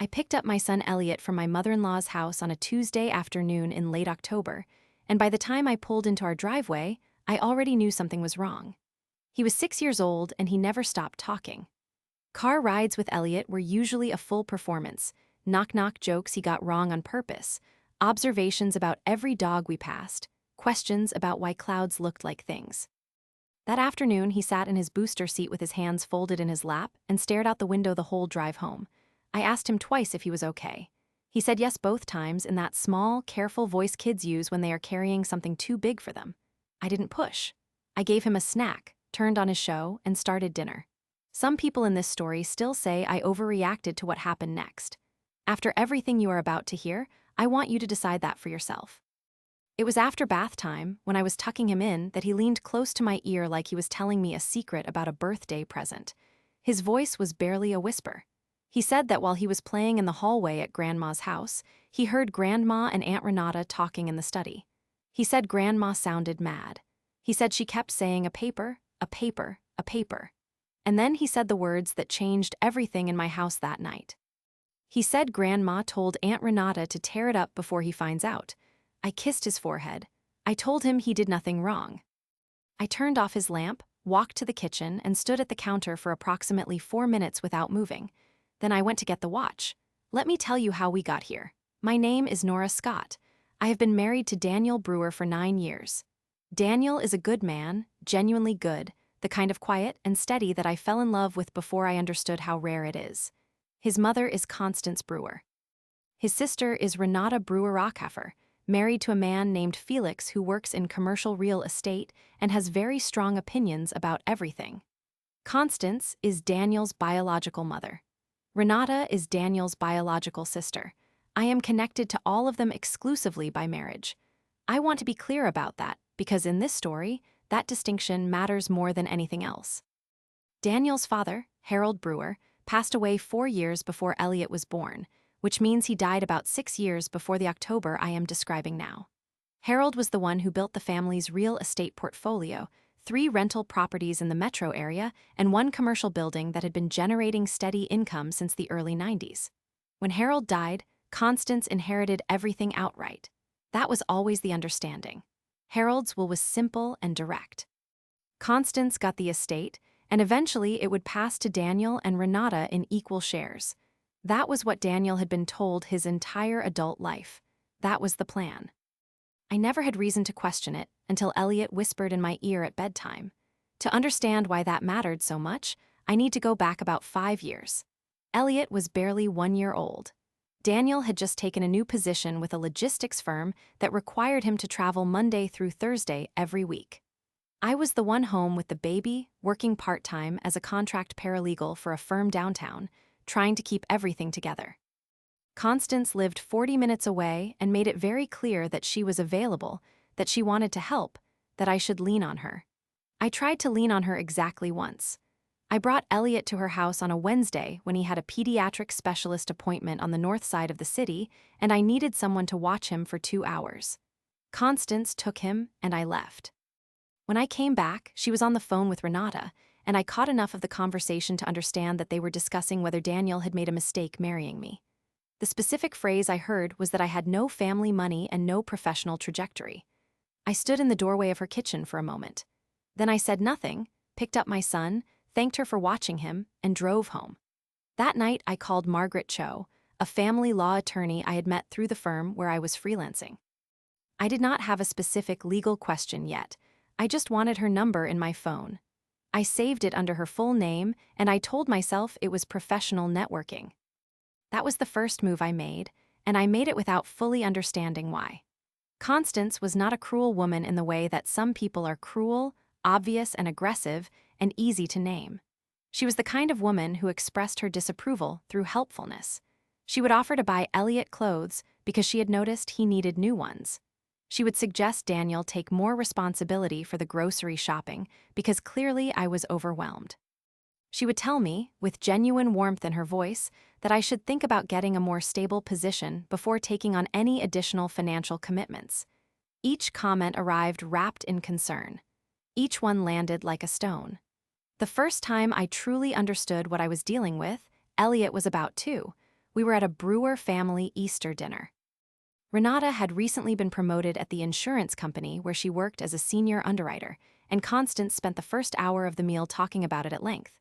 I picked up my son Elliot from my mother-in-law's house on a Tuesday afternoon in late October, and by the time I pulled into our driveway, I already knew something was wrong. He was 6 years old and he never stopped talking. Car rides with Elliot were usually a full performance, knock-knock jokes he got wrong on purpose, observations about every dog we passed, questions about why clouds looked like things. That afternoon, he sat in his booster seat with his hands folded in his lap and stared out the window the whole drive home. I asked him twice if he was okay. He said yes both times in that small, careful voice kids use when they are carrying something too big for them. I didn't push. I gave him a snack, turned on his show, and started dinner. Some people in this story still say I overreacted to what happened next. After everything you are about to hear, I want you to decide that for yourself. It was after bath time, when I was tucking him in, that he leaned close to my ear like he was telling me a secret about a birthday present. His voice was barely a whisper. He said that while he was playing in the hallway at Grandma's house, he heard Grandma and Aunt Renata talking in the study. He said Grandma sounded mad. He said she kept saying a paper, a paper, a paper. And then he said the words that changed everything in my house that night. He said Grandma told Aunt Renata to tear it up before he finds out. I kissed his forehead. I told him he did nothing wrong. I turned off his lamp, walked to the kitchen, and stood at the counter for approximately 4 minutes without moving. Then I went to get the watch. Let me tell you how we got here. My name is Nora Scott. I have been married to Daniel Brewer for 9 years. Daniel is a good man, genuinely good, the kind of quiet and steady that I fell in love with before I understood how rare it is. His mother is Constance Brewer. His sister is Renata Brewer Rockheffer, married to a man named Felix who works in commercial real estate and has very strong opinions about everything. Constance is Daniel's biological mother. Renata is Daniel's biological sister. I am connected to all of them exclusively by marriage. I want to be clear about that because in this story, that distinction matters more than anything else. Daniel's father, Harold Brewer, passed away 4 years before Elliot was born, which means he died about 6 years before the October I am describing now. Harold was the one who built the family's real estate portfolio, 3 rental properties in the metro area and 1 commercial building that had been generating steady income since the early 90s. When Harold died, Constance inherited everything outright. That was always the understanding. Harold's will was simple and direct. Constance got the estate, and eventually it would pass to Daniel and Renata in equal shares. That was what Daniel had been told his entire adult life. That was the plan. I never had reason to question it until Elliot whispered in my ear at bedtime. To understand why that mattered so much, I need to go back about 5 years. Elliot was barely 1 year old. Daniel had just taken a new position with a logistics firm that required him to travel Monday through Thursday every week. I was the one home with the baby, working part-time as a contract paralegal for a firm downtown, trying to keep everything together. Constance lived 40 minutes away and made it very clear that she was available, that she wanted to help, that I should lean on her. I tried to lean on her exactly once. I brought Elliot to her house on a Wednesday when he had a pediatric specialist appointment on the north side of the city, and I needed someone to watch him for 2 hours. Constance took him, and I left. When I came back, she was on the phone with Renata, and I caught enough of the conversation to understand that they were discussing whether Daniel had made a mistake marrying me. The specific phrase I heard was that I had no family money and no professional trajectory. I stood in the doorway of her kitchen for a moment. Then I said nothing, picked up my son, thanked her for watching him, and drove home. That night, I called Margaret Cho, a family law attorney I had met through the firm where I was freelancing. I did not have a specific legal question yet. I just wanted her number in my phone. I saved it under her full name, and I told myself it was professional networking. That was the first move I made, and I made it without fully understanding why. Constance was not a cruel woman in the way that some people are cruel, obvious and aggressive, and easy to name. She was the kind of woman who expressed her disapproval through helpfulness. She would offer to buy Elliot clothes because she had noticed he needed new ones. She would suggest Daniel take more responsibility for the grocery shopping because clearly I was overwhelmed. She would tell me, with genuine warmth in her voice, that I should think about getting a more stable position before taking on any additional financial commitments. Each comment arrived wrapped in concern. Each one landed like a stone. The first time I truly understood what I was dealing with, Elliot was about 2. We were at a Brewer family Easter dinner. Renata had recently been promoted at the insurance company where she worked as a senior underwriter, and Constance spent the first hour of the meal talking about it at length.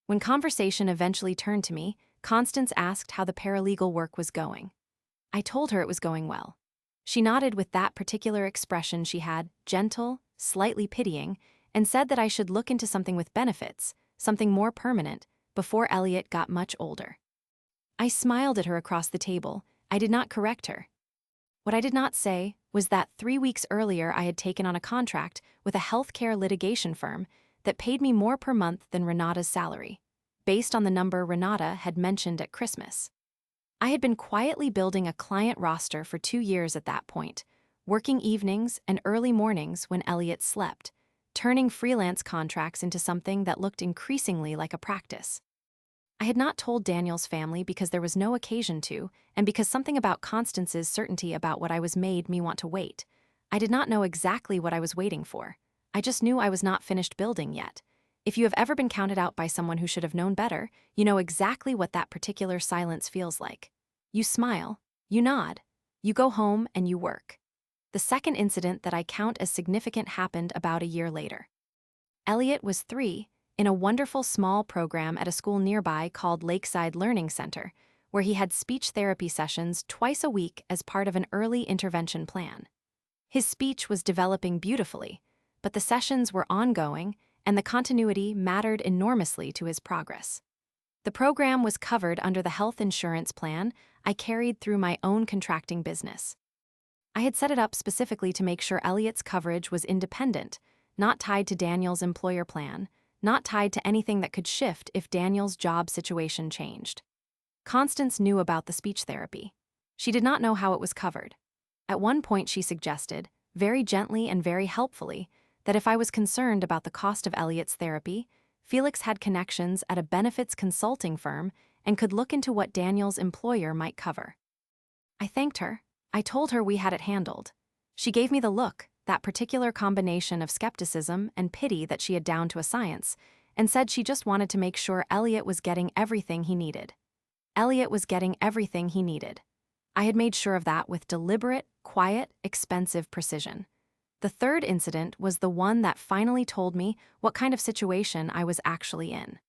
When conversation eventually turned to me, Constance asked how the paralegal work was going. I told her it was going well. She nodded with that particular expression she had, gentle, slightly pitying, and said that I should look into something with benefits, something more permanent, before Elliot got much older. I smiled at her across the table. I did not correct her. What I did not say was that 3 weeks earlier I had taken on a contract with a healthcare litigation firm that paid me more per month than Renata's salary, based on the number Renata had mentioned at Christmas. I had been quietly building a client roster for 2 years at that point, working evenings and early mornings when Elliot slept, turning freelance contracts into something that looked increasingly like a practice. I had not told Daniel's family because there was no occasion to, and because something about Constance's certainty about what I was made me want to wait. I did not know exactly what I was waiting for. I just knew I was not finished building yet. If you have ever been counted out by someone who should have known better, you know exactly what that particular silence feels like. You smile, you nod, you go home and you work. The second incident that I count as significant happened about a year later. Elliot was 3, in a wonderful small program at a school nearby called Lakeside Learning Center, where he had speech therapy sessions twice a week as part of an early intervention plan. His speech was developing beautifully, but the sessions were ongoing, and the continuity mattered enormously to his progress. The program was covered under the health insurance plan I carried through my own contracting business. I had set it up specifically to make sure Elliot's coverage was independent, not tied to Daniel's employer plan, not tied to anything that could shift if Daniel's job situation changed. Constance knew about the speech therapy. She did not know how it was covered. At one point she suggested, very gently and very helpfully, that if I was concerned about the cost of Elliot's therapy, Felix had connections at a benefits consulting firm and could look into what Daniel's employer might cover. I thanked her. I told her we had it handled. She gave me the look, that particular combination of skepticism and pity that she had down to a science, and said she just wanted to make sure Elliot was getting everything he needed. Elliot was getting everything he needed. I had made sure of that with deliberate, quiet, expensive precision. The third incident was the one that finally told me what kind of situation I was actually in.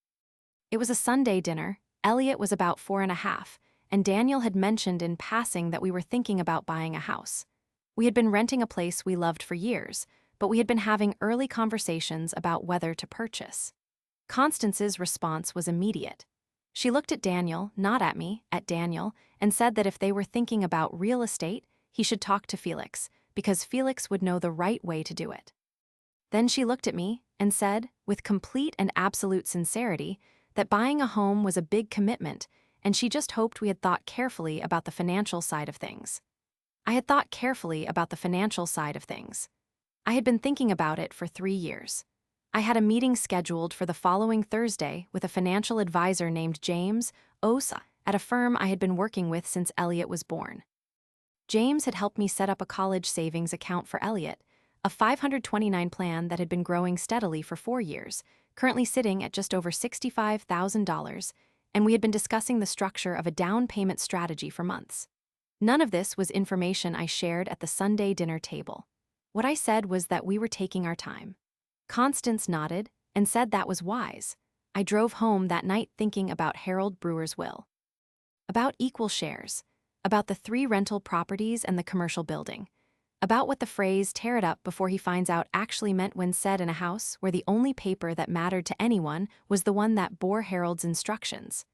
It was a Sunday dinner. Elliot was about 4.5, and Daniel had mentioned in passing that we were thinking about buying a house. We had been renting a place we loved for years, but we had been having early conversations about whether to purchase. Constance's response was immediate. She looked at Daniel, not at me, at Daniel, and said that if they were thinking about real estate, he should talk to Felix, because Felix would know the right way to do it. Then she looked at me and said, with complete and absolute sincerity, that buying a home was a big commitment, and she just hoped we had thought carefully about the financial side of things. I had thought carefully about the financial side of things. I had been thinking about it for 3 years. I had a meeting scheduled for the following Thursday with a financial advisor named James Osa at a firm I had been working with since Elliot was born. James had helped me set up a college savings account for Elliot, a 529 plan that had been growing steadily for 4 years, currently sitting at just over $65,000, and we had been discussing the structure of a down payment strategy for months. None of this was information I shared at the Sunday dinner table. What I said was that we were taking our time. Constance nodded and said that was wise. I drove home that night thinking about Harold Brewer's will. About equal shares, about the 3 rental properties and the commercial building, about what the phrase "tear it up before he finds out" actually meant when said in a house where the only paper that mattered to anyone was the one that bore Harold's instructions.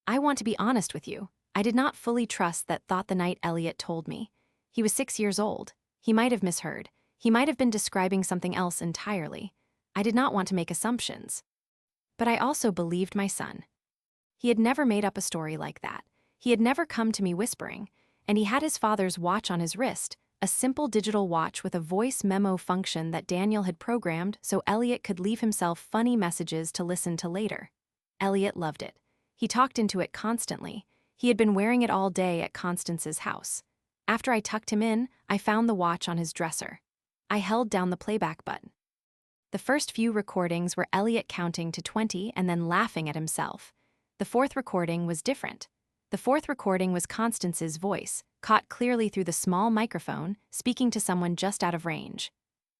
I want to be honest with you. I did not fully trust that thought the night Elliot told me. He was 6 years old. He might have misheard. He might have been describing something else entirely. I did not want to make assumptions. But I also believed my son. He had never made up a story like that. He had never come to me whispering, and he had his father's watch on his wrist, a simple digital watch with a voice memo function that Daniel had programmed so Elliot could leave himself funny messages to listen to later. Elliot loved it. He talked into it constantly. He had been wearing it all day at Constance's house. After I tucked him in, I found the watch on his dresser. I held down the playback button. The first few recordings were Elliot counting to 20 and then laughing at himself. The fourth recording was different. The fourth recording was Constance's voice, caught clearly through the small microphone, speaking to someone just out of range.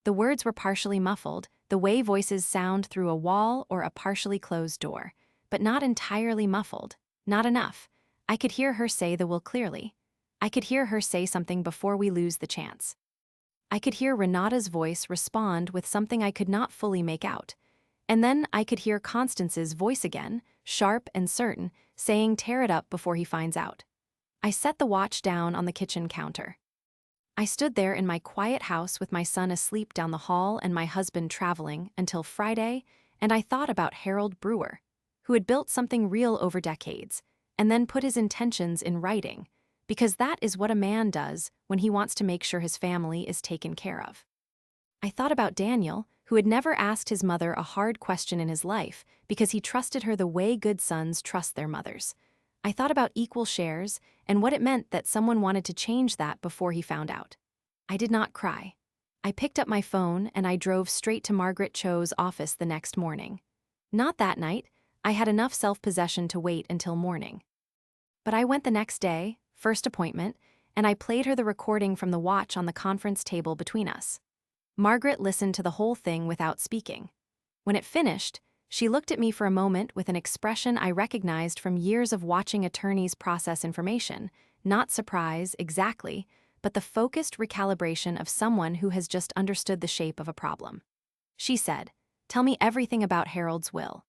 The words were partially muffled, the way voices sound through a wall or a partially closed door, but not entirely muffled. Not enough. I could hear her say the will clearly. I could hear her say something before we lose the chance. I could hear Renata's voice respond with something I could not fully make out. And then I could hear Constance's voice again, sharp and certain, saying tear it up before he finds out. I set the watch down on the kitchen counter. I stood there in my quiet house with my son asleep down the hall and my husband traveling until Friday, and I thought about Harold Brewer, who had built something real over decades, and then put his intentions in writing, because that is what a man does when he wants to make sure his family is taken care of. I thought about Daniel, who had never asked his mother a hard question in his life because he trusted her the way good sons trust their mothers. I thought about equal shares and what it meant that someone wanted to change that before he found out. I did not cry. I picked up my phone and I drove straight to Margaret Cho's office the next morning. Not that night. I had enough self-possession to wait until morning. But I went the next day, first appointment, and I played her the recording from the watch on the conference table between us. Margaret listened to the whole thing without speaking. When it finished, she looked at me for a moment with an expression I recognized from years of watching attorneys process information, not surprise exactly, but the focused recalibration of someone who has just understood the shape of a problem. She said, "Tell me everything about Harold's will."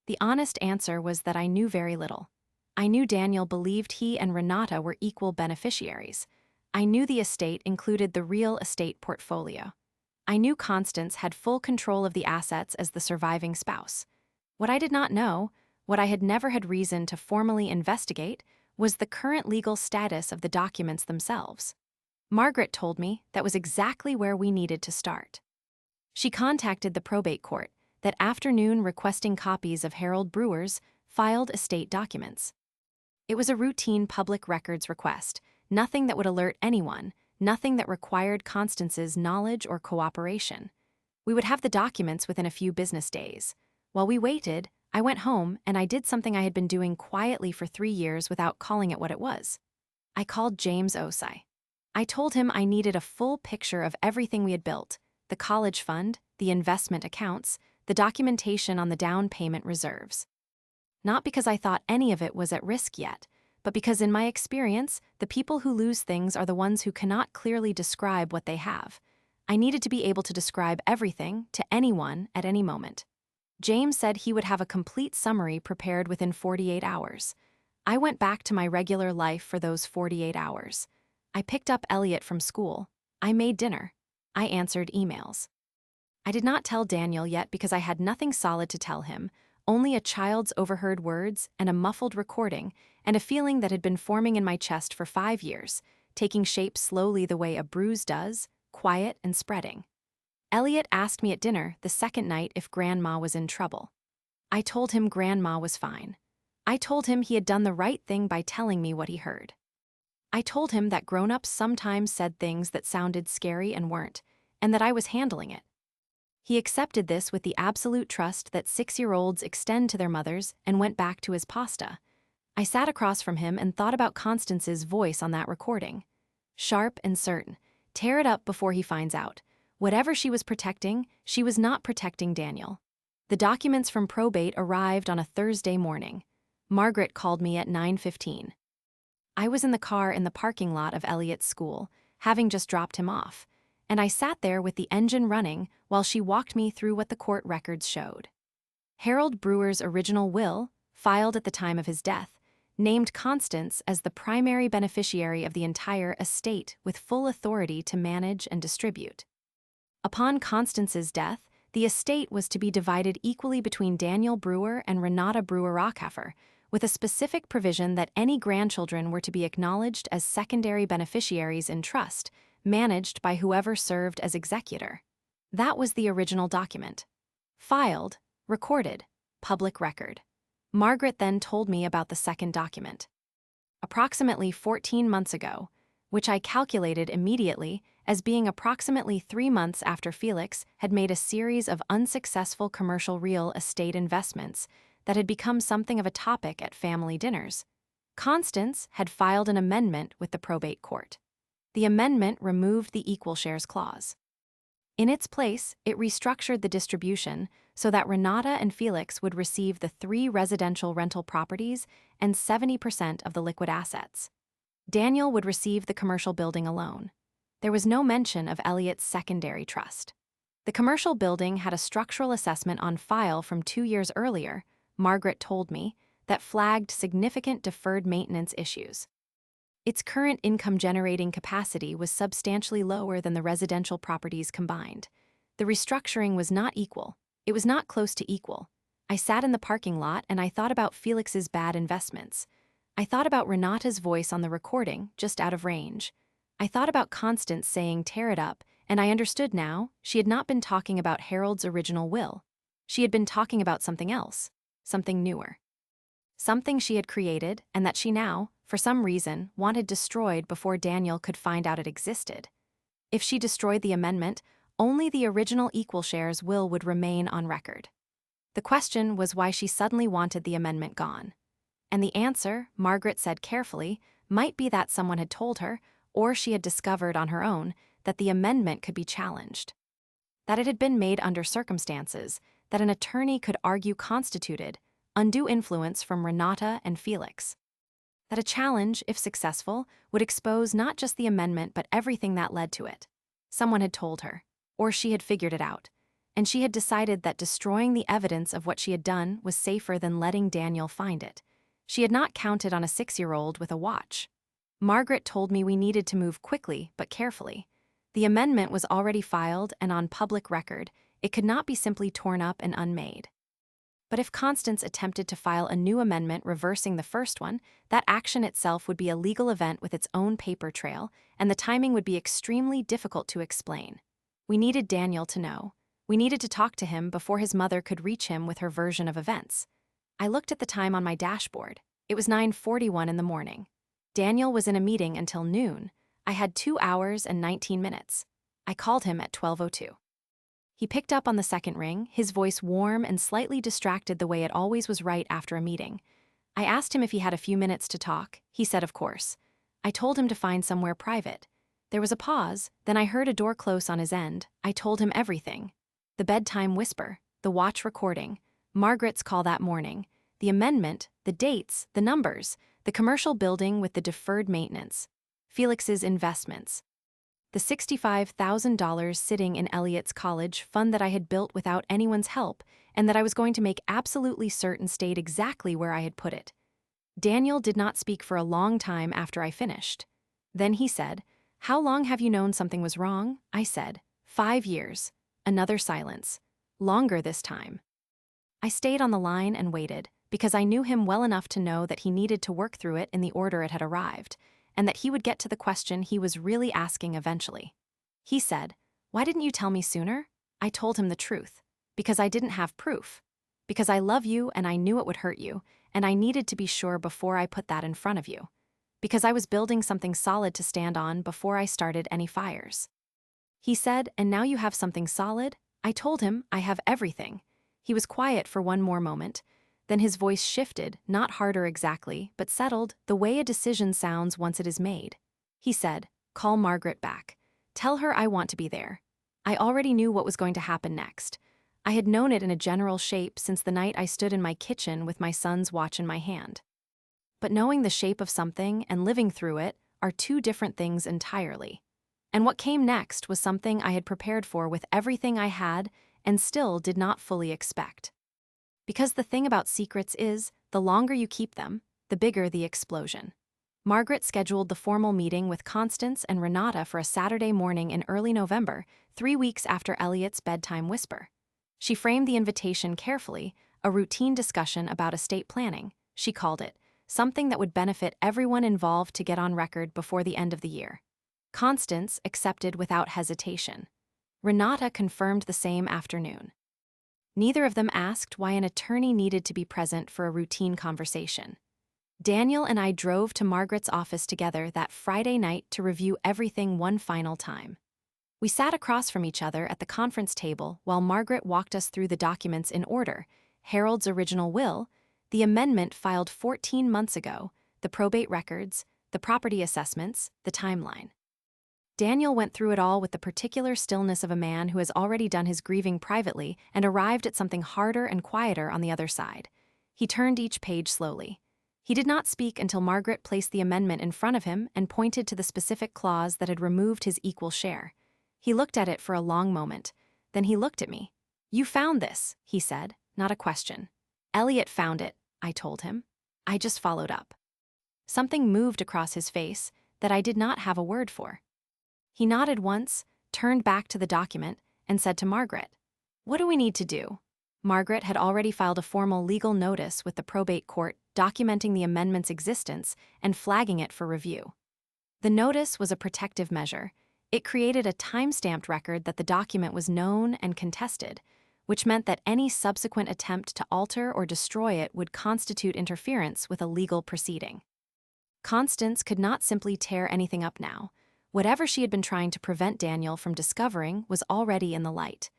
The honest answer was that I knew very little. I knew Daniel believed he and Renata were equal beneficiaries. I knew the estate included the real estate portfolio. I knew Constance had full control of the assets as the surviving spouse. What I did not know, what I had never had reason to formally investigate, was the current legal status of the documents themselves. Margaret told me that was exactly where we needed to start. She contacted the probate court that afternoon requesting copies of Harold Brewer's filed estate documents. It was a routine public records request, nothing that would alert anyone, nothing that required Constance's knowledge or cooperation. We would have the documents within a few business days. While we waited, I went home and I did something I had been doing quietly for 3 years without calling it what it was. I called James Osei. I told him I needed a full picture of everything we had built, the college fund, the investment accounts, the documentation on the down payment reserves. Not because I thought any of it was at risk yet, but because in my experience, the people who lose things are the ones who cannot clearly describe what they have. I needed to be able to describe everything to anyone at any moment. James said he would have a complete summary prepared within 48 hours. I went back to my regular life for those 48 hours. I picked up Elliot from school. I made dinner. I answered emails. I did not tell Daniel yet because I had nothing solid to tell him, only a child's overheard words and a muffled recording and a feeling that had been forming in my chest for 5 years, taking shape slowly the way a bruise does, quiet and spreading. Elliot asked me at dinner the second night if Grandma was in trouble. I told him Grandma was fine. I told him he had done the right thing by telling me what he heard. I told him that grown-ups sometimes said things that sounded scary and weren't, and that I was handling it. He accepted this with the absolute trust that 6-year-olds extend to their mothers and went back to his pasta. I sat across from him and thought about Constance's voice on that recording. Sharp and certain. Tear it up before he finds out. Whatever she was protecting, she was not protecting Daniel. The documents from probate arrived on a Thursday morning. Margaret called me at 9:15. I was in the car in the parking lot of Elliot's school, having just dropped him off, and I sat there with the engine running while she walked me through what the court records showed. Harold Brewer's original will, filed at the time of his death, named Constance as the primary beneficiary of the entire estate with full authority to manage and distribute. Upon Constance's death, the estate was to be divided equally between Daniel Brewer and Renata Brewer-Rockeffer, with a specific provision that any grandchildren were to be acknowledged as secondary beneficiaries in trust, managed by whoever served as executor. That was the original document. Filed, recorded, public record. Margaret then told me about the second document. Approximately 14 months ago, which I calculated immediately as being approximately 3 months after Felix had made a series of unsuccessful commercial real estate investments that had become something of a topic at family dinners, Constance had filed an amendment with the probate court. The amendment removed the equal shares clause. In its place, it restructured the distribution so that Renata and Felix would receive the 3 residential rental properties and 70% of the liquid assets. Daniel would receive the commercial building alone. There was no mention of Elliot's secondary trust. The commercial building had a structural assessment on file from 2 years earlier, Margaret told me, that flagged significant deferred maintenance issues. Its current income-generating capacity was substantially lower than the residential properties combined. The restructuring was not equal. It was not close to equal. I sat in the parking lot and I thought about Felix's bad investments. I thought about Renata's voice on the recording, just out of range. I thought about Constance saying, "Tear it up," and I understood now she had not been talking about Harold's original will. She had been talking about something else, something newer. Something she had created and that she now, for some reason, wanted destroyed before Daniel could find out it existed. If she destroyed the amendment, only the original equal shares will would remain on record. The question was why she suddenly wanted the amendment gone. And the answer, Margaret said carefully, might be that someone had told her, or she had discovered on her own, that the amendment could be challenged. That it had been made under circumstances that an attorney could argue constituted undue influence from Renata and Felix. That a challenge, if successful, would expose not just the amendment but everything that led to it. Someone had told her, or she had figured it out, and she had decided that destroying the evidence of what she had done was safer than letting Daniel find it. She had not counted on a 6-year-old with a watch. Margaret told me we needed to move quickly but carefully. The amendment was already filed and on public record. It could not be simply torn up and unmade. But if Constance attempted to file a new amendment reversing the first one, that action itself would be a legal event with its own paper trail, and the timing would be extremely difficult to explain. We needed Daniel to know. We needed to talk to him before his mother could reach him with her version of events. I looked at the time on my dashboard. It was 9:41 in the morning. Daniel was in a meeting until noon. I had 2 hours and 19 minutes. I called him at 12:02. He picked up on the second ring, his voice warm and slightly distracted the way it always was right after a meeting. I asked him if he had a few minutes to talk. He said of course. I told him to find somewhere private. There was a pause, then I heard a door close on his end. I told him everything. The bedtime whisper, the watch recording, Margaret's call that morning, the amendment, the dates, the numbers, the commercial building with the deferred maintenance, Felix's investments. The $65,000 sitting in Elliot's college fund that I had built without anyone's help and that I was going to make absolutely certain stayed exactly where I had put it. Daniel did not speak for a long time after I finished. Then he said, "How long have you known something was wrong?" I said, 5 years. Another silence. Longer this time. I stayed on the line and waited, because I knew him well enough to know that he needed to work through it in the order it had arrived, and that he would get to the question he was really asking eventually. He said, "Why didn't you tell me sooner?" I told him the truth. Because I didn't have proof. Because I love you and I knew it would hurt you, and I needed to be sure before I put that in front of you. Because I was building something solid to stand on before I started any fires. He said, "And now you have something solid?" I told him, "I have everything." He was quiet for one more moment. Then his voice shifted, not harder exactly, but settled, the way a decision sounds once it is made. He said, "Call Margaret back. Tell her I want to be there." I already knew what was going to happen next. I had known it in a general shape since the night I stood in my kitchen with my son's watch in my hand. But knowing the shape of something and living through it are 2 different things entirely. And what came next was something I had prepared for with everything I had and still did not fully expect. Because the thing about secrets is, the longer you keep them, the bigger the explosion. Margaret scheduled the formal meeting with Constance and Renata for a Saturday morning in early November, 3 weeks after Elliot's bedtime whisper. She framed the invitation carefully, a routine discussion about estate planning, she called it, something that would benefit everyone involved to get on record before the end of the year. Constance accepted without hesitation. Renata confirmed the same afternoon. Neither of them asked why an attorney needed to be present for a routine conversation. Daniel and I drove to Margaret's office together that Friday night to review everything one final time. We sat across from each other at the conference table while Margaret walked us through the documents in order: Harold's original will, the amendment filed 14 months ago, the probate records, the property assessments, the timeline. Daniel went through it all with the particular stillness of a man who has already done his grieving privately and arrived at something harder and quieter on the other side. He turned each page slowly. He did not speak until Margaret placed the amendment in front of him and pointed to the specific clause that had removed his equal share. He looked at it for a long moment. Then he looked at me. "You found this," he said, not a question. "Elliot found it," I told him. I just followed up. Something moved across his face that I did not have a word for. He nodded once, turned back to the document, and said to Margaret, "What do we need to do?" Margaret had already filed a formal legal notice with the probate court documenting the amendment's existence and flagging it for review. The notice was a protective measure. It created a time-stamped record that the document was known and contested, which meant that any subsequent attempt to alter or destroy it would constitute interference with a legal proceeding. Constance could not simply tear anything up now. Whatever she had been trying to prevent Daniel from discovering was already in the light.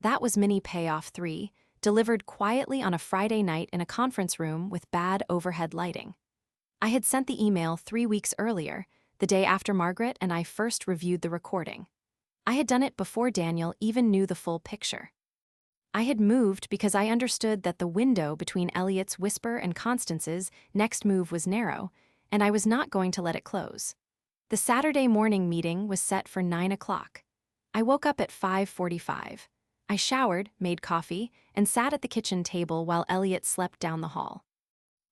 That was mini payoff 3, delivered quietly on a Friday night in a conference room with bad overhead lighting. I had sent the email 3 weeks earlier, the day after Margaret and I first reviewed the recording. I had done it before Daniel even knew the full picture. I had moved because I understood that the window between Elliot's whisper and Constance's next move was narrow, and I was not going to let it close. The Saturday morning meeting was set for 9 o'clock. I woke up at 5:45. I showered, made coffee, and sat at the kitchen table while Elliot slept down the hall.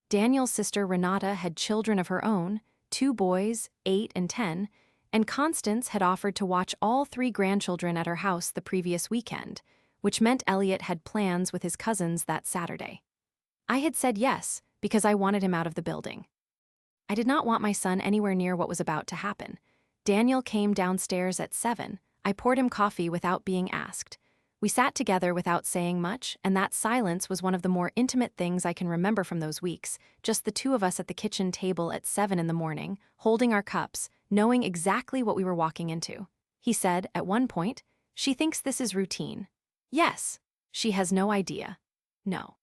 Daniel's sister Renata had children of her own, 2 boys, 8 and 10, and Constance had offered to watch all 3 grandchildren at her house the previous weekend, which meant Elliot had plans with his cousins that Saturday. I had said yes because I wanted him out of the building. I did not want my son anywhere near what was about to happen. Daniel came downstairs at 7. I poured him coffee without being asked. We sat together without saying much, and that silence was one of the more intimate things I can remember from those weeks, just the 2 of us at the kitchen table at 7 in the morning, holding our cups, knowing exactly what we were walking into. He said, at one point, "She thinks this is routine." "Yes." "She has no idea." "No."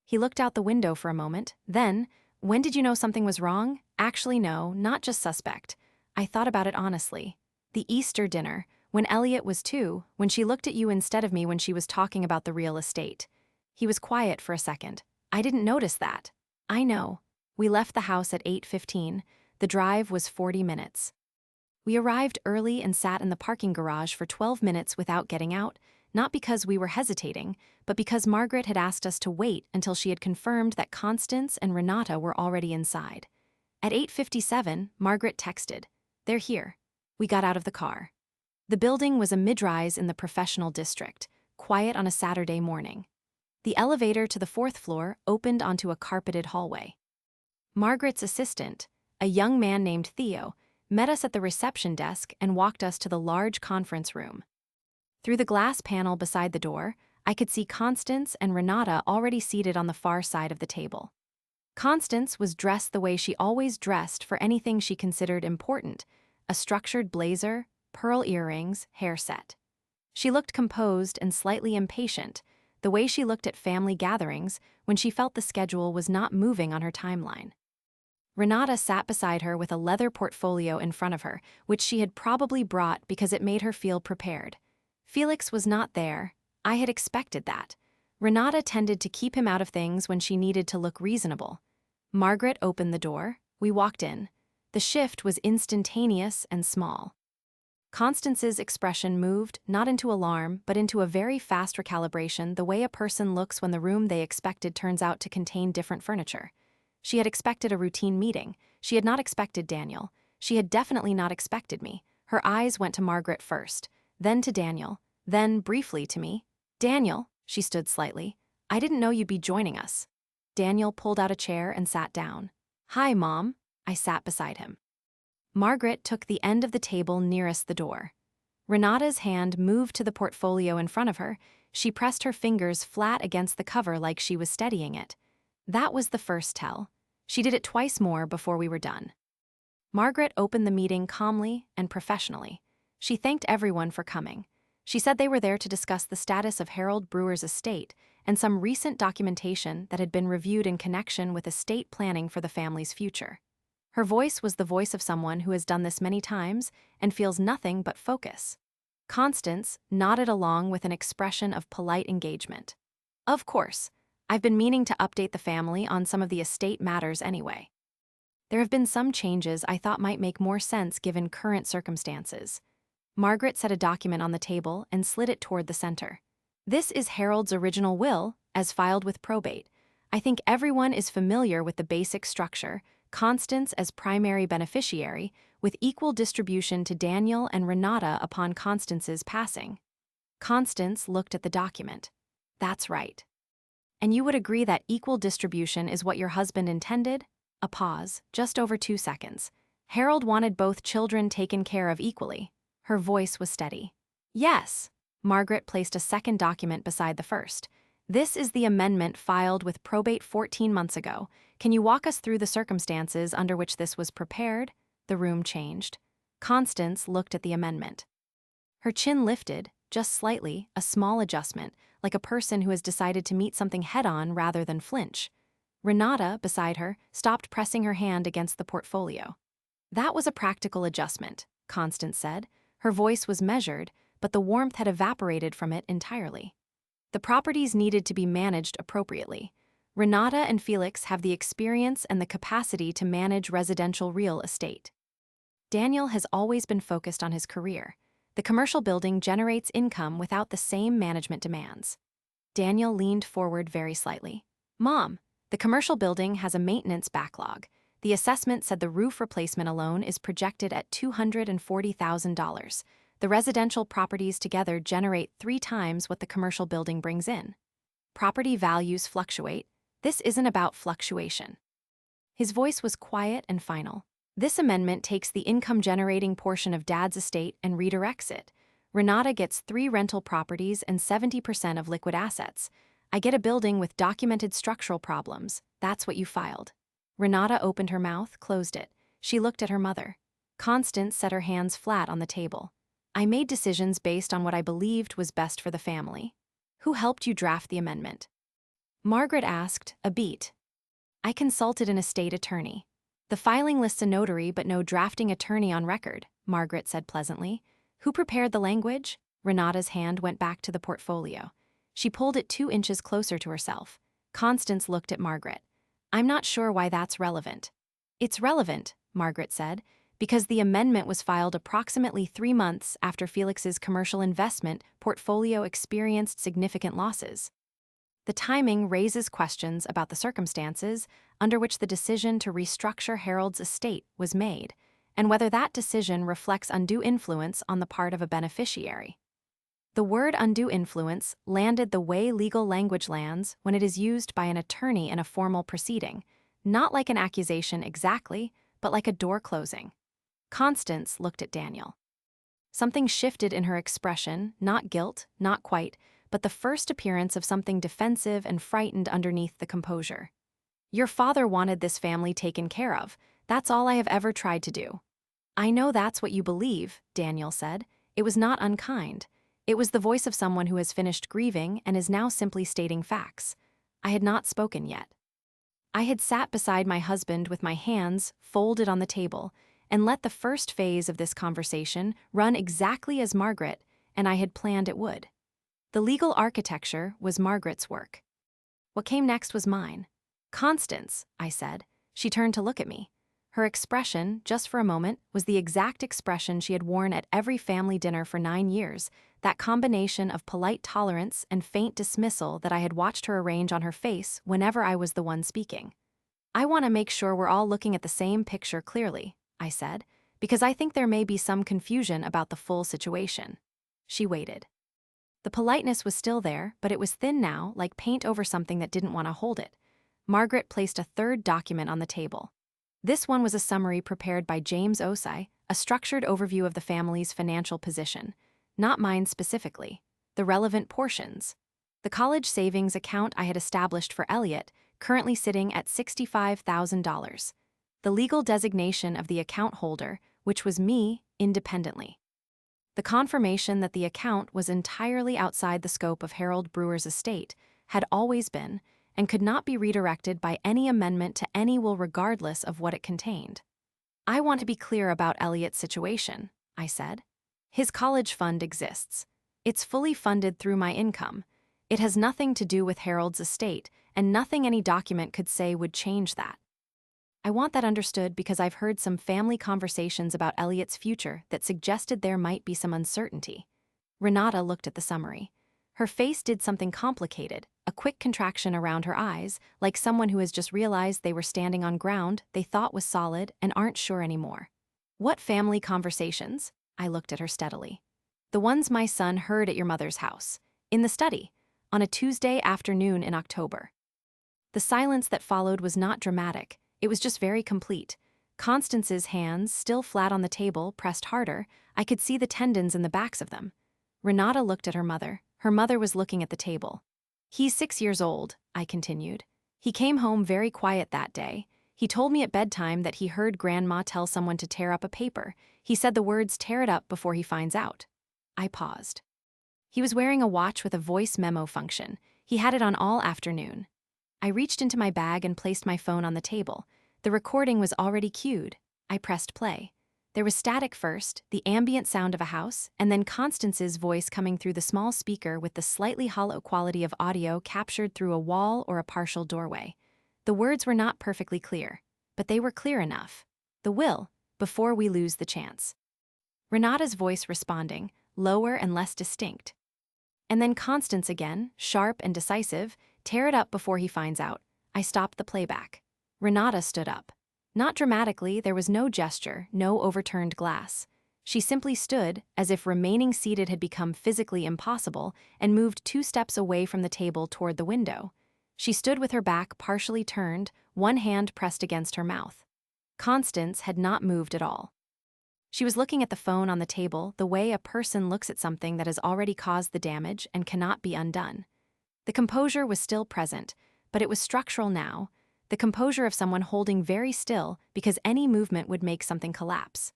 He looked out the window for a moment, then, "When did you know something was wrong?" "Actually, no, not just suspect." I thought about it honestly. The Easter dinner, when Elliot was 2, when she looked at you instead of me when she was talking about the real estate. He was quiet for a second. "I didn't notice that." "I know." We left the house at 8:15. The drive was 40 minutes. We arrived early and sat in the parking garage for 12 minutes without getting out, not because we were hesitating, but because Margaret had asked us to wait until she had confirmed that Constance and Renata were already inside. At 8:57, Margaret texted, "They're here." We got out of the car. The building was a mid-rise in the professional district, quiet on a Saturday morning. The elevator to the 4th floor opened onto a carpeted hallway. Margaret's assistant, a young man named Theo, met us at the reception desk and walked us to the large conference room. Through the glass panel beside the door, I could see Constance and Renata already seated on the far side of the table. Constance was dressed the way she always dressed for anything she considered important, a structured blazer, pearl earrings, hair set. She looked composed and slightly impatient, the way she looked at family gatherings when she felt the schedule was not moving on her timeline. Renata sat beside her with a leather portfolio in front of her, which she had probably brought because it made her feel prepared. Felix was not there. I had expected that. Renata tended to keep him out of things when she needed to look reasonable. Margaret opened the door. We walked in. The shift was instantaneous and small. Constance's expression moved, not into alarm, but into a very fast recalibration, the way a person looks when the room they expected turns out to contain different furniture. She had expected a routine meeting. She had not expected Daniel. She had definitely not expected me. Her eyes went to Margaret first, then to Daniel, then briefly to me. "Daniel," she stood slightly, "I didn't know you'd be joining us." Daniel pulled out a chair and sat down. "Hi, Mom." I sat beside him. Margaret took the end of the table nearest the door. Renata's hand moved to the portfolio in front of her. She pressed her fingers flat against the cover like she was steadying it. That was the first tell. She did it twice more before we were done. Margaret opened the meeting calmly and professionally. She thanked everyone for coming. She said they were there to discuss the status of Harold Brewer's estate and some recent documentation that had been reviewed in connection with estate planning for the family's future. Her voice was the voice of someone who has done this many times and feels nothing but focus. Constance nodded along with an expression of polite engagement. Of course, I've been meaning to update the family on some of the estate matters anyway. There have been some changes I thought might make more sense given current circumstances. Margaret set a document on the table and slid it toward the center. This is Harold's original will, as filed with probate. I think everyone is familiar with the basic structure: Constance as primary beneficiary, with equal distribution to Daniel and Renata upon Constance's passing. Constance looked at the document. That's right. And you would agree that equal distribution is what your husband intended? A pause, just over 2 seconds. Harold wanted both children taken care of equally. Her voice was steady. Yes. Margaret placed a second document beside the first. This is the amendment filed with probate 14 months ago. Can you walk us through the circumstances under which this was prepared? The room changed. Constance looked at the amendment. Her chin lifted, just slightly, a small adjustment, like a person who has decided to meet something head-on rather than flinch. Renata, beside her, stopped pressing her hand against the portfolio. That was a practical adjustment, Constance said. Her voice was measured, but the warmth had evaporated from it entirely. The properties needed to be managed appropriately. Renata and Felix have the experience and the capacity to manage residential real estate. Daniel has always been focused on his career. The commercial building generates income without the same management demands. Daniel leaned forward very slightly. Mom, the commercial building has a maintenance backlog. The assessment said the roof replacement alone is projected at $240,000. The residential properties together generate 3 times what the commercial building brings in. Property values fluctuate. This isn't about fluctuation. His voice was quiet and final. This amendment takes the income-generating portion of Dad's estate and redirects it. Renata gets 3 rental properties and 70% of liquid assets. I get a building with documented structural problems. That's what you filed. Renata opened her mouth, closed it. She looked at her mother. Constance set her hands flat on the table. I made decisions based on what I believed was best for the family. Who helped you draft the amendment? Margaret asked, a beat. I consulted an estate attorney. The filing lists a notary but no drafting attorney on record, Margaret said pleasantly. Who prepared the language? Renata's hand went back to the portfolio. She pulled it 2 inches closer to herself. Constance looked at Margaret. I'm not sure why that's relevant. It's relevant, Margaret said, because the amendment was filed approximately 3 months after Felix's commercial investment portfolio experienced significant losses. The timing raises questions about the circumstances under which the decision to restructure Harold's estate was made, and whether that decision reflects undue influence on the part of a beneficiary. The word undue influence landed the way legal language lands when it is used by an attorney in a formal proceeding, not like an accusation exactly, but like a door closing. Constance looked at Daniel. Something shifted in her expression, not guilt, not quite, but the first appearance of something defensive and frightened underneath the composure. Your father wanted this family taken care of. That's all I have ever tried to do. I know that's what you believe, Daniel said. It was not unkind. It was the voice of someone who has finished grieving and is now simply stating facts. I had not spoken yet. I had sat beside my husband with my hands folded on the table and let the first phase of this conversation run exactly as Margaret and I had planned it would. The legal architecture was Margaret's work. What came next was mine. Constance, I said. She turned to look at me. Her expression, just for a moment, was the exact expression she had worn at every family dinner for 9 years, that combination of polite tolerance and faint dismissal that I had watched her arrange on her face whenever I was the one speaking. I want to make sure we're all looking at the same picture clearly, I said, because I think there may be some confusion about the full situation. She waited. The politeness was still there, but it was thin now, like paint over something that didn't want to hold it. Margaret placed a third document on the table. This one was a summary prepared by James Osai, a structured overview of the family's financial position. Not mine specifically. The relevant portions. The college savings account I had established for Elliot, currently sitting at $65,000. The legal designation of the account holder, which was me, independently. The confirmation that the account was entirely outside the scope of Harold Brewer's estate had always been, and could not be redirected by any amendment to any will regardless of what it contained. I want to be clear about Elliot's situation, I said. His college fund exists. It's fully funded through my income. It has nothing to do with Harold's estate, and nothing any document could say would change that. I want that understood because I've heard some family conversations about Elliot's future that suggested there might be some uncertainty. Renata looked at the summary. Her face did something complicated, a quick contraction around her eyes, like someone who has just realized they were standing on ground they thought was solid and aren't sure anymore. What family conversations? I looked at her steadily. The ones my son heard at your mother's house, in the study, on a Tuesday afternoon in October. The silence that followed was not dramatic, it was just very complete. Constance's hands, still flat on the table, pressed harder. I could see the tendons in the backs of them. Renata looked at her mother. Her mother was looking at the table. He's 6 years old, I continued. He came home very quiet that day. He told me at bedtime that he heard Grandma tell someone to tear up a paper. He said the words "tear it up" before he finds out. I paused. He was wearing a watch with a voice memo function. He had it on all afternoon. I reached into my bag and placed my phone on the table. The recording was already cued. I pressed play. There was static first, the ambient sound of a house, and then Constance's voice coming through the small speaker with the slightly hollow quality of audio captured through a wall or a partial doorway. The words were not perfectly clear, but they were clear enough. The will, before we lose the chance. Renata's voice responding, lower and less distinct. And then Constance again, sharp and decisive, tear it up before he finds out. I stopped the playback. Renata stood up. Not dramatically, there was no gesture, no overturned glass. She simply stood, as if remaining seated had become physically impossible, and moved 2 steps away from the table toward the window. She stood with her back partially turned, one hand pressed against her mouth. Constance had not moved at all. She was looking at the phone on the table the way a person looks at something that has already caused the damage and cannot be undone. The composure was still present, but it was structural now, the composure of someone holding very still because any movement would make something collapse.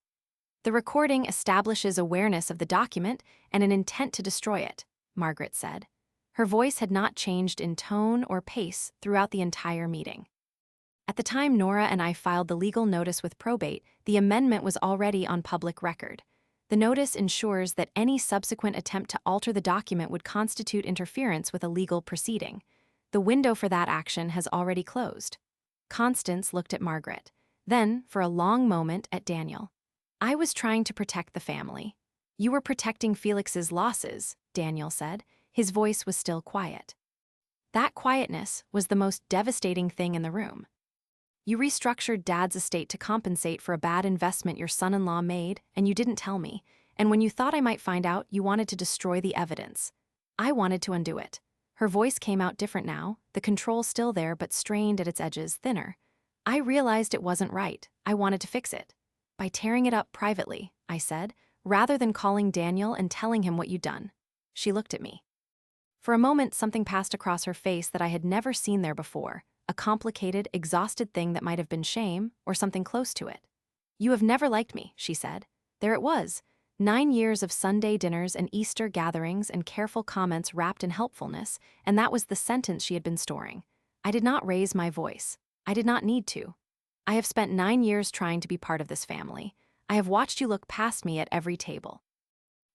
The recording establishes awareness of the document and an intent to destroy it, Margaret said. Her voice had not changed in tone or pace throughout the entire meeting. At the time Nora and I filed the legal notice with probate, the amendment was already on public record. The notice ensures that any subsequent attempt to alter the document would constitute interference with a legal proceeding. The window for that action has already closed. Constance looked at Margaret, then, for a long moment, at Daniel. I was trying to protect the family. You were protecting Felix's losses, Daniel said. His voice was still quiet. That quietness was the most devastating thing in the room. You restructured Dad's estate to compensate for a bad investment your son-in-law made, and you didn't tell me. And when you thought I might find out, you wanted to destroy the evidence. I wanted to undo it. Her voice came out different now, the control still there but strained at its edges, thinner. I realized it wasn't right. I wanted to fix it. By tearing it up privately, I said, rather than calling Daniel and telling him what you'd done. She looked at me. For a moment, something passed across her face that I had never seen there before. A complicated, exhausted thing that might have been shame, or something close to it. You have never liked me, she said. There it was. 9 years of Sunday dinners and Easter gatherings and careful comments wrapped in helpfulness, and that was the sentence she had been storing. I did not raise my voice. I did not need to. I have spent 9 years trying to be part of this family. I have watched you look past me at every table.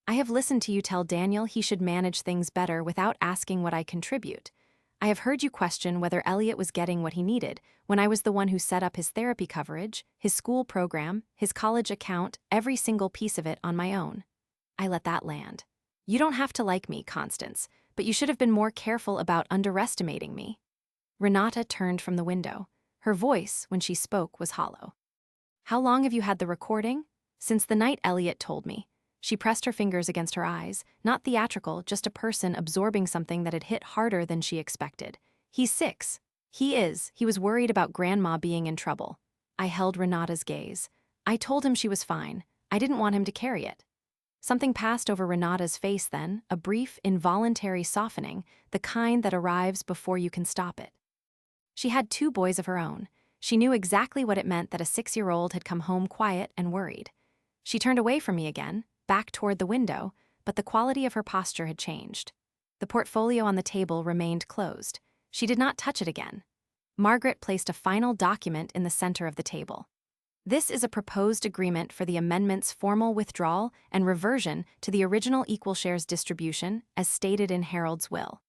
I have listened to you tell Daniel he should manage things better without asking what I contribute. I have heard you question whether Elliot was getting what he needed when I was the one who set up his therapy coverage, his school program, his college account, every single piece of it on my own. I let that land. You don't have to like me, Constance, but you should have been more careful about underestimating me. Renata turned from the window. Her voice, when she spoke, was hollow. How long have you had the recording? Since the night Elliot told me. She pressed her fingers against her eyes, not theatrical, just a person absorbing something that had hit harder than she expected. He's 6. He was worried about Grandma being in trouble. I held Renata's gaze. I told him she was fine. I didn't want him to carry it. Something passed over Renata's face then, a brief, involuntary softening, the kind that arrives before you can stop it. She had 2 boys of her own. She knew exactly what it meant that a 6-year-old had come home quiet and worried. She turned away from me again, back toward the window, but the quality of her posture had changed. The portfolio on the table remained closed. She did not touch it again. Margaret placed a final document in the center of the table. This is a proposed agreement for the amendment's formal withdrawal and reversion to the original equal shares distribution as stated in Harold's will.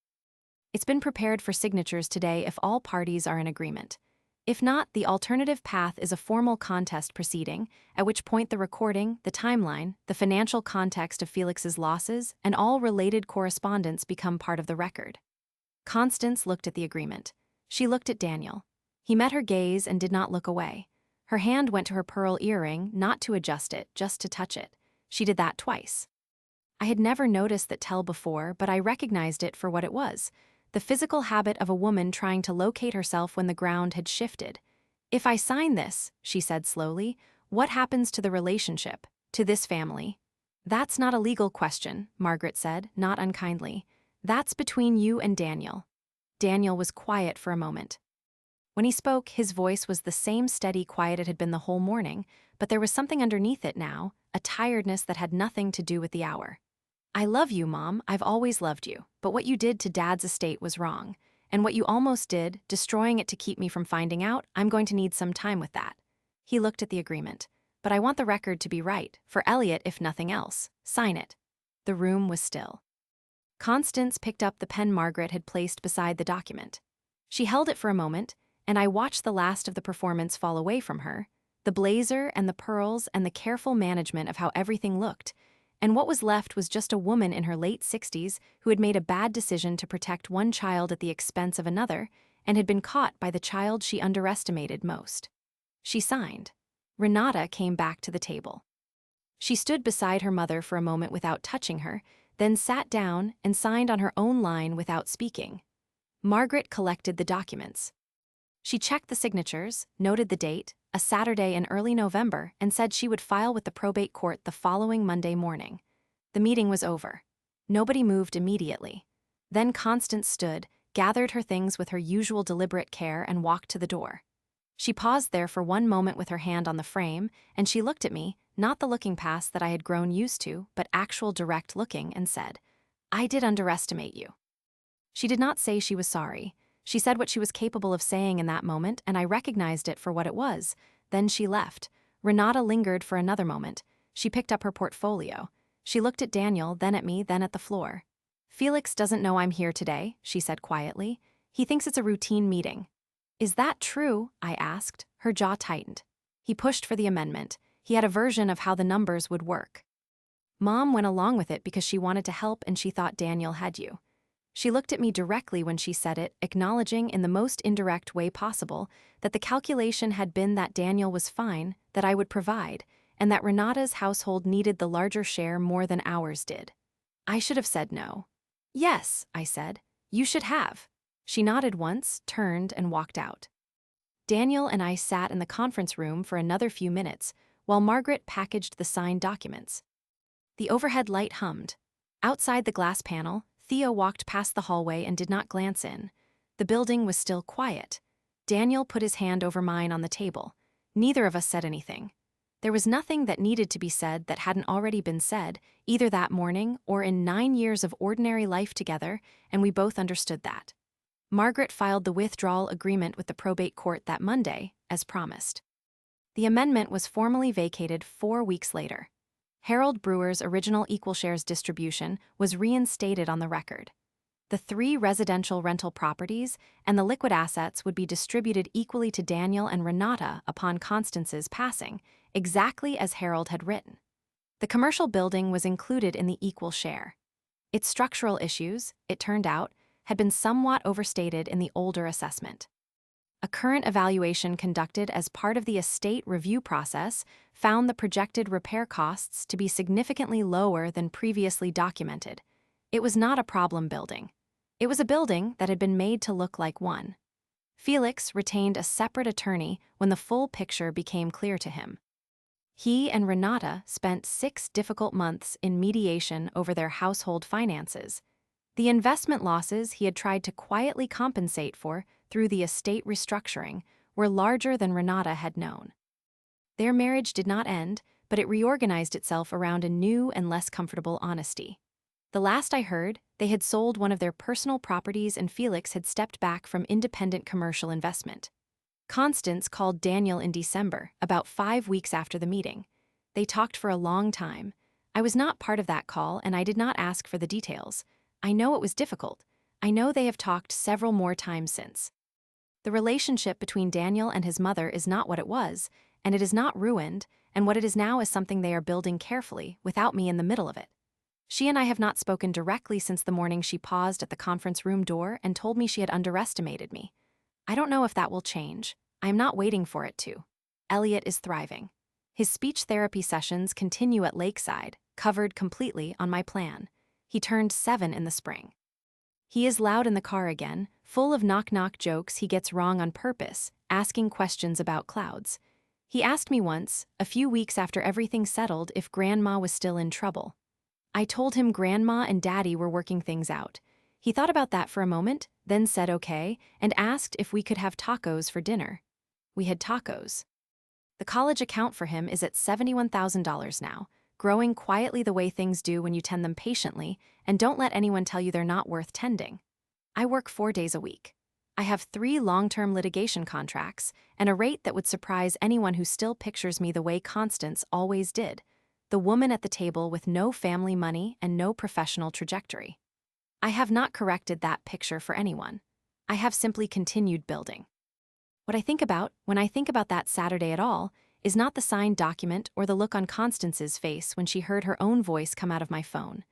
It's been prepared for signatures today if all parties are in agreement. If not, the alternative path is a formal contest proceeding, at which point the recording, the timeline, the financial context of Felix's losses, and all related correspondence become part of the record. Constance looked at the agreement. She looked at Daniel. He met her gaze and did not look away. Her hand went to her pearl earring, not to adjust it, just to touch it. She did that twice. I had never noticed that tell before, but I recognized it for what it was. The physical habit of a woman trying to locate herself when the ground had shifted. If I sign this, she said slowly, what happens to the relationship, to this family? That's not a legal question, Margaret said, not unkindly. That's between you and Daniel. Daniel was quiet for a moment. When he spoke, his voice was the same steady quiet it had been the whole morning, but there was something underneath it now, a tiredness that had nothing to do with the hour. I love you, Mom. I've always loved you. But what you did to Dad's estate was wrong. And what you almost did, destroying it to keep me from finding out, I'm going to need some time with that. He looked at the agreement. But I want the record to be right, for Elliot if nothing else. Sign it. The room was still. Constance picked up the pen Margaret had placed beside the document. She held it for a moment, and I watched the last of the performance fall away from her, the blazer and the pearls and the careful management of how everything looked. And what was left was just a woman in her late 60s who had made a bad decision to protect one child at the expense of another and had been caught by the child she underestimated most. She signed. Renata came back to the table. She stood beside her mother for a moment without touching her, then sat down and signed on her own line without speaking. Margaret collected the documents. She checked the signatures, noted the date, a Saturday in early November, and said she would file with the probate court the following Monday morning. The meeting was over. Nobody moved immediately. Then Constance stood, gathered her things with her usual deliberate care, and walked to the door. She paused there for one moment with her hand on the frame, and she looked at me, not the looking pass that I had grown used to, but actual direct looking, and said, I did underestimate you. She did not say she was sorry. She said what she was capable of saying in that moment, and I recognized it for what it was. Then she left. Renata lingered for another moment. She picked up her portfolio. She looked at Daniel, then at me, then at the floor. Felix doesn't know I'm here today, she said quietly. He thinks it's a routine meeting. Is that true? I asked. Her jaw tightened. He pushed for the amendment. He had a version of how the numbers would work. Mom went along with it because she wanted to help and she thought Daniel had you. She looked at me directly when she said it, acknowledging in the most indirect way possible that the calculation had been that Daniel was fine, that I would provide, and that Renata's household needed the larger share more than ours did. I should have said no. Yes, I said. You should have. She nodded once, turned, and walked out. Daniel and I sat in the conference room for another few minutes while Margaret packaged the signed documents. The overhead light hummed. Outside the glass panel, Theo walked past the hallway and did not glance in. The building was still quiet. Daniel put his hand over mine on the table. Neither of us said anything. There was nothing that needed to be said that hadn't already been said, either that morning or in 9 years of ordinary life together, and we both understood that. Margaret filed the withdrawal agreement with the probate court that Monday, as promised. The amendment was formally vacated 4 weeks later. Harold Brewer's original equal shares distribution was reinstated on the record. The 3 residential rental properties and the liquid assets would be distributed equally to Daniel and Renata upon Constance's passing, exactly as Harold had written. The commercial building was included in the equal share. Its structural issues, it turned out, had been somewhat overstated in the older assessment. A current evaluation conducted as part of the estate review process found the projected repair costs to be significantly lower than previously documented. It was not a problem building. It was a building that had been made to look like one. Felix retained a separate attorney when the full picture became clear to him. He and Renata spent 6 difficult months in mediation over their household finances. The investment losses he had tried to quietly compensate for through the estate restructuring were larger than Renata had known. Their marriage did not end, but it reorganized itself around a new and less comfortable honesty. The last I heard, they had sold one of their personal properties and Felix had stepped back from independent commercial investment. Constance called Daniel in December, about 5 weeks after the meeting. They talked for a long time. I was not part of that call, and I did not ask for the details. I know it was difficult. I know they have talked several more times since. The relationship between Daniel and his mother is not what it was, and it is not ruined, and what it is now is something they are building carefully, without me in the middle of it. She and I have not spoken directly since the morning she paused at the conference room door and told me she had underestimated me. I don't know if that will change. I am not waiting for it to. Elliot is thriving. His speech therapy sessions continue at Lakeside, covered completely on my plan. He turned 7 in the spring. He is loud in the car again, full of knock-knock jokes he gets wrong on purpose, asking questions about clouds. He asked me once, a few weeks after everything settled, if Grandma was still in trouble. I told him Grandma and Daddy were working things out. He thought about that for a moment, then said okay, and asked if we could have tacos for dinner. We had tacos. The college account for him is at $71,000 now, growing quietly the way things do when you tend them patiently, and don't let anyone tell you they're not worth tending. I work 4 days a week. I have 3 long-term litigation contracts, and a rate that would surprise anyone who still pictures me the way Constance always did, the woman at the table with no family money and no professional trajectory. I have not corrected that picture for anyone. I have simply continued building. What I think about when I think about that Saturday at all is not the signed document or the look on Constance's face when she heard her own voice come out of my phone.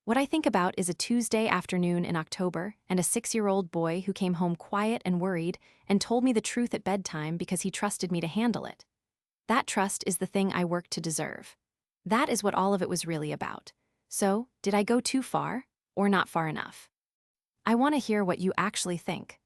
What I think about is a Tuesday afternoon in October and a 6-year-old boy who came home quiet and worried and told me the truth at bedtime because he trusted me to handle it. That trust is the thing I work to deserve. That is what all of it was really about. So, did I go too far or not far enough? I want to hear what you actually think.